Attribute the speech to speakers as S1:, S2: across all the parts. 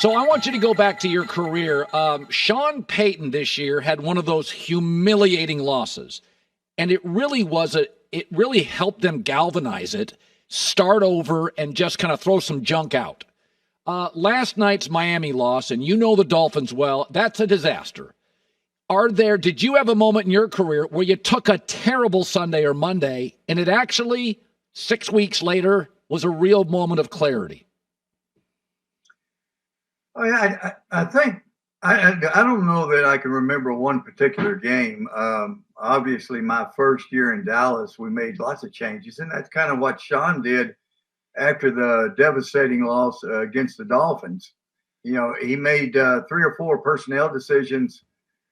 S1: So I want you to go back to your career. Sean Payton this year had one of those humiliating losses, and it really helped them galvanize it, start over, and just kind of throw some junk out. Last night's Miami loss, and you know the Dolphins well, that's a disaster. Did you have a moment in your career where you took a terrible Sunday or Monday, and it actually, 6 weeks later, was a real moment of clarity?
S2: I think I don't know that I can remember one particular game. Obviously, my first year in Dallas, we made lots of changes, and that's kind of what Sean did after the devastating loss against the Dolphins. You know, he made 3 or 4 personnel decisions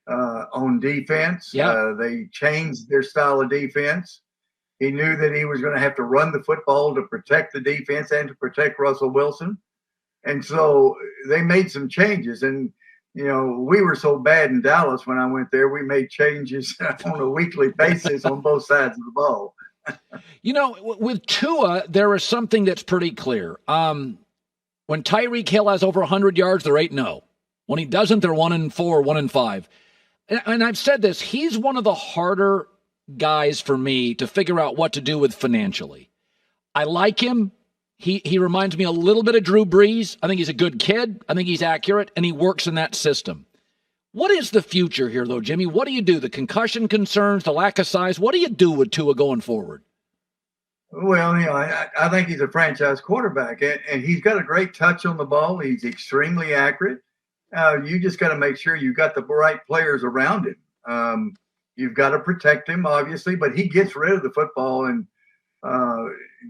S2: on defense.
S1: Yeah.
S2: They changed their style of defense. He knew that he was going to have to run the football to protect the defense and to protect Russell Wilson. And so they made some changes. And, you know, we were so bad in Dallas when I went there, we made changes on a weekly basis on both sides of the ball.
S1: You know, with Tua, there is something that's pretty clear. When Tyreek Hill has over 100 yards, they're 8-0. When he doesn't, they're 1-4, 1-5. And I've said this, he's one of the harder guys for me to figure out what to do with financially. I like him. He reminds me a little bit of Drew Brees. I think he's a good kid. I think he's accurate, and he works in that system. What is the future here, though, Jimmy? What do you do? The concussion concerns, the lack of size, what do you do with Tua going forward?
S2: Well, you know, I think he's a franchise quarterback, and he's got a great touch on the ball. He's extremely accurate. You just got to make sure you got the right players around him. You've got to protect him, obviously, but he gets rid of the football. And,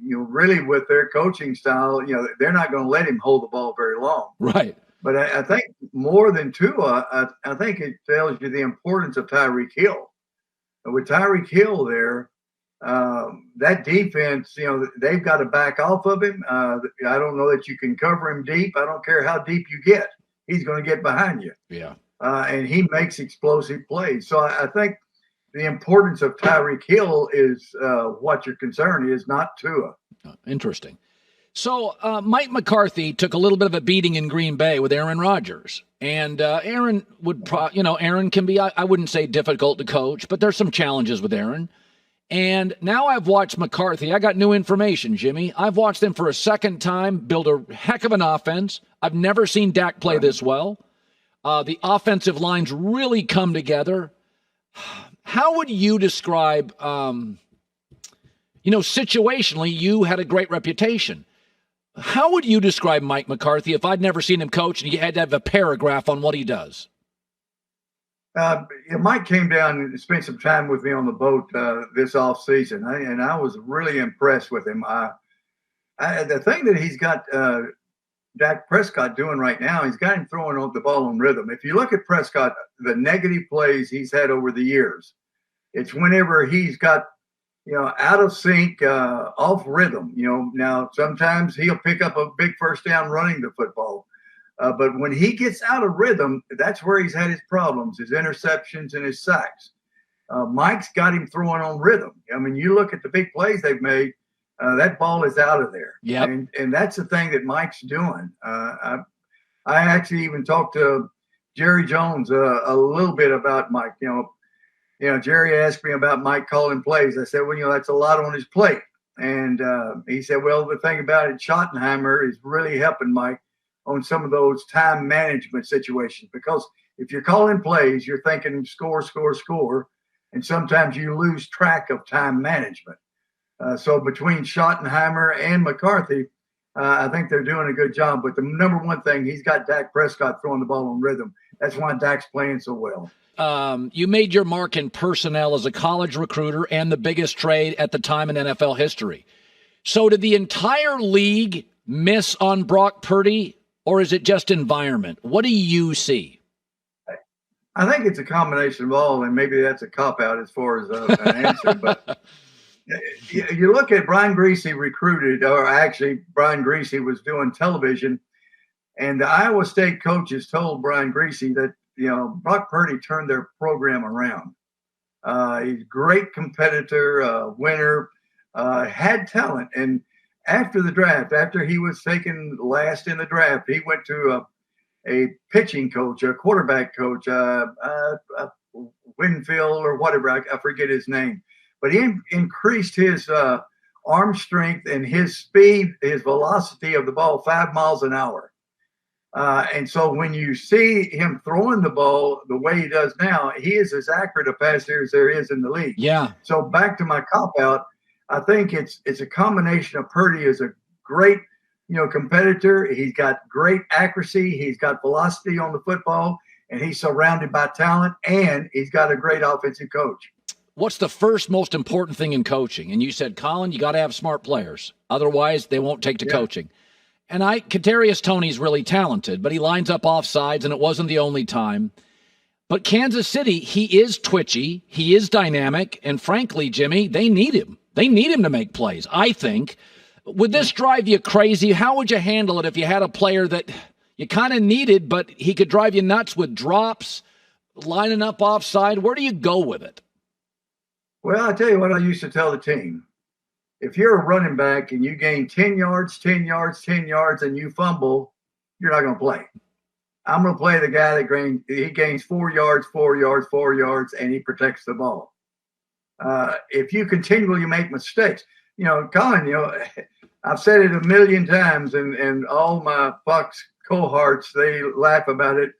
S2: you know, really with their coaching style, you know, they're not going to let him hold the ball very long.
S1: Right.
S2: But I think more than Tua, I think it tells you the importance of Tyreek Hill. And with Tyreek Hill there, that defense, you know, they've got to back off of him. I don't know that you can cover him deep. I don't care how deep you get. He's going to get behind you.
S1: Yeah.
S2: And he makes explosive plays. So I think the importance of Tyreek Hill is what your concern is, not Tua.
S1: Interesting. So Mike McCarthy took a little bit of a beating in Green Bay with Aaron Rodgers. And Aaron Aaron can be, I wouldn't say difficult to coach, but there's some challenges with Aaron. And now I've watched McCarthy. I got new information, Jimmy. I've watched him for a second time build a heck of an offense. I've never seen Dak play this well. The offensive lines really come together. How would you describe, situationally, you had a great reputation. How would you describe Mike McCarthy if I'd never seen him coach and you had to have a paragraph on what he does?
S2: Mike came down and spent some time with me on the boat this off season, and I was really impressed with him. The thing that he's got Dak Prescott doing right now, he's got him throwing the ball on rhythm. If you look at Prescott, the negative plays he's had over the years, it's whenever he's got, out of sync, off rhythm. Now sometimes he'll pick up a big first down running the football. But when he gets out of rhythm, that's where he's had his problems, his interceptions and his sacks. Mike's got him throwing on rhythm. I mean, you look at the big plays they've made, that ball is out of there.
S1: Yep.
S2: And that's the thing that Mike's doing. I actually even talked to Jerry Jones a little bit about Mike. Jerry asked me about Mike calling plays. I said, well, that's a lot on his plate. And he said, well, the thing about it, Schottenheimer is really helping Mike on some of those time management situations, because if you're calling plays, you're thinking score, score, score, and sometimes you lose track of time management. So between Schottenheimer and McCarthy, I think they're doing a good job. But the number one thing, he's got Dak Prescott throwing the ball on rhythm. That's why Dak's playing so well.
S1: You made your mark in personnel as a college recruiter and the biggest trade at the time in NFL history. So did the entire league miss on Brock Purdy, or is it just environment? What do you see?
S2: I think it's a combination of all, and maybe that's a cop-out as far as an answer. But you look at Brian Griese recruited, or actually Brian Griese was doing television, and the Iowa State coaches told Brian Griese that, Brock Purdy turned their program around. He's a great competitor, winner, had talent. And after the draft, after he was taken last in the draft, he went to a pitching coach, a quarterback coach, Winfield or whatever. I forget his name, but he increased his arm strength and his speed, his velocity of the ball 5 miles an hour. And so when you see him throwing the ball the way he does now, he is as accurate a passer as there is in the league.
S1: Yeah.
S2: So back to my cop out, I think it's a combination of Purdy is a great, competitor. He's got great accuracy. He's got velocity on the football, and he's surrounded by talent, and he's got a great offensive coach.
S1: What's the first most important thing in coaching? And you said, Colin, you got to have smart players. Otherwise, they won't take to coaching. And Kadarius Toney's really talented, but he lines up offsides, and it wasn't the only time. But Kansas City, he is twitchy, he is dynamic, and frankly, Jimmy, they need him. They need him to make plays, I think. Would this drive you crazy? How would you handle it if you had a player that you kind of needed, but he could drive you nuts with drops, lining up offside? Where do you go with it?
S2: Well, I tell you what I used to tell the team. If you're a running back and you gain 10 yards, and you fumble, you're not going to play. I'm going to play the guy that gains 4 yards, and he protects the ball. If you continually make mistakes, Colin, I've said it a million times, and all my Fox cohorts, they laugh about it,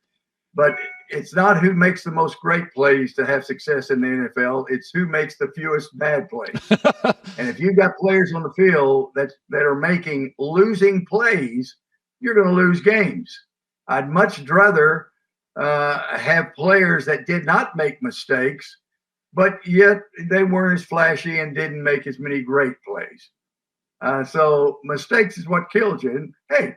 S2: but it's not who makes the most great plays to have success in the NFL. It's who makes the fewest bad plays. And if you've got players on the field that are making losing plays, you're going to lose games. I'd much rather have players that did not make mistakes, but yet they weren't as flashy and didn't make as many great plays. So mistakes is what kills you. And hey,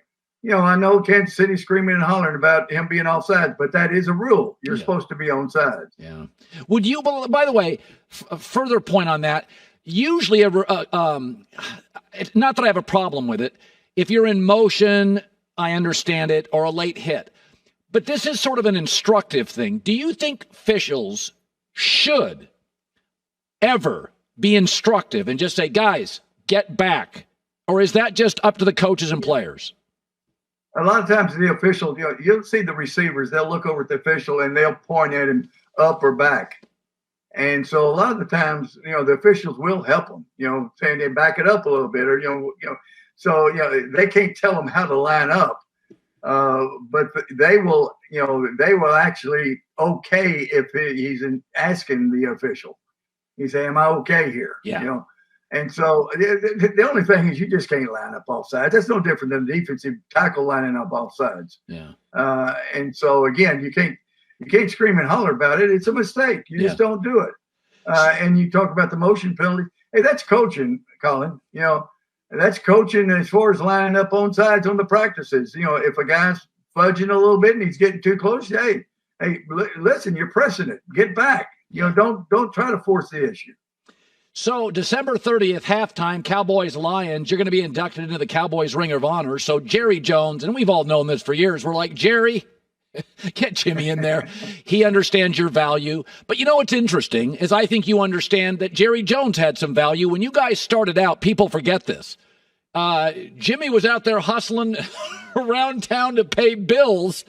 S2: I know Kansas City screaming and hollering about him being offside, but that is a rule. You're supposed to be on sides.
S1: Yeah. Would you, by the way, further point on that, usually, not that I have a problem with it. If you're in motion, I understand it, or a late hit. But this is sort of an instructive thing. Do you think officials should ever be instructive and just say, guys, get back? Or is that just up to the coaches and players?
S2: A lot of times the official, you'll see the receivers, they'll look over at the official and they'll point at him up or back. And so a lot of the times, the officials will help them, saying they back it up a little bit, or, so, they can't tell them how to line up. But they will actually okay if he's asking the official. He say, am I okay here?
S1: Yeah.
S2: And so the only thing is you just can't line up off sides. That's no different than the defensive tackle lining up off sides.
S1: Yeah.
S2: And so again, you can't scream and holler about it. It's a mistake. You just don't do it. And you talk about the motion penalty. Hey, that's coaching, Colin. That's coaching as far as lining up on sides on the practices. If a guy's fudging a little bit and he's getting too close, hey, listen, you're pressing it. Get back. Don't try to force the issue.
S1: So December 30th, halftime, Cowboys-Lions, you're going to be inducted into the Cowboys Ring of Honor. So Jerry Jones, and we've all known this for years, we're like, Jerry, get Jimmy in there. He understands your value. But what's interesting is I think you understand that Jerry Jones had some value. When you guys started out, people forget this. Jimmy was out there hustling around town to pay bills.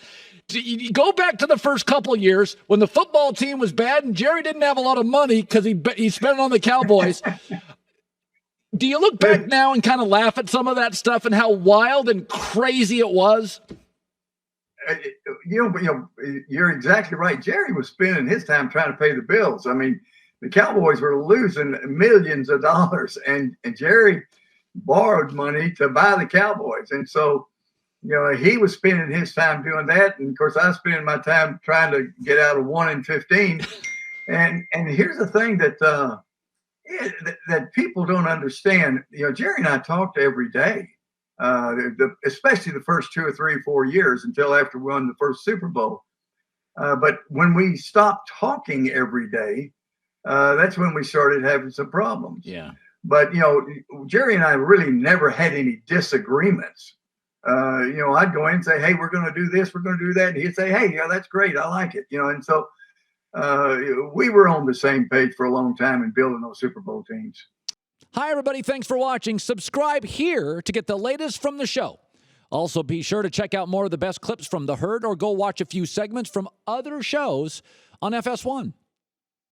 S1: You go back to the first couple of years when the football team was bad and Jerry didn't have a lot of money because he spent it on the Cowboys. Do you look back now and kind of laugh at some of that stuff and how wild and crazy it was?
S2: You're exactly right. Jerry was spending his time trying to pay the bills. I mean, the Cowboys were losing millions of dollars, and Jerry borrowed money to buy the Cowboys. And so, he was spending his time doing that. And of course, I was spending my time trying to get out of 1-15. And here's the thing that people don't understand. Jerry and I talked every day, especially the first 2 or 3 or 4 years until after we won the first Super Bowl. But when we stopped talking every day, that's when we started having some problems.
S1: Yeah.
S2: But, Jerry and I really never had any disagreements. I'd go in and say, hey, we're going to do this, we're going to do that. And he'd say, hey, that's great. I like it. And so we were on the same page for a long time in building those Super Bowl teams.
S1: Hi, everybody. Thanks for watching. Subscribe here to get the latest from the show. Also, be sure to check out more of the best clips from The Herd or go watch a few segments from other shows on FS1.